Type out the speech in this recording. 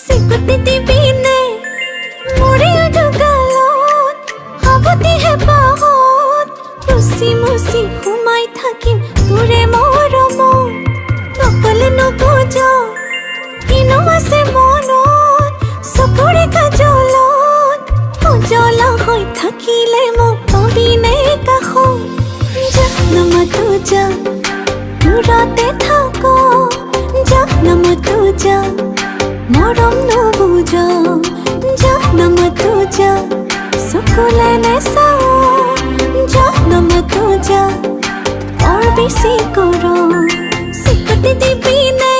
सिकुति dibine मोरे अधगाলত हाबती है बाहत रुसी मुसी घुमाई থাকিম তোরে মৰমত নকলে নবুজা কিনো আছে মনত চকুৰে কাজলত উজ্বলা হৈ থাকিলে মোক পাবিনে কাষত যা নামাতো যা দূৰতে থাকো যা নামাতো যা মৰম নবুজা যা নামাতো যা চকুলে নেচাও যা নামাতো যা और बेसी करो सिकुति dibine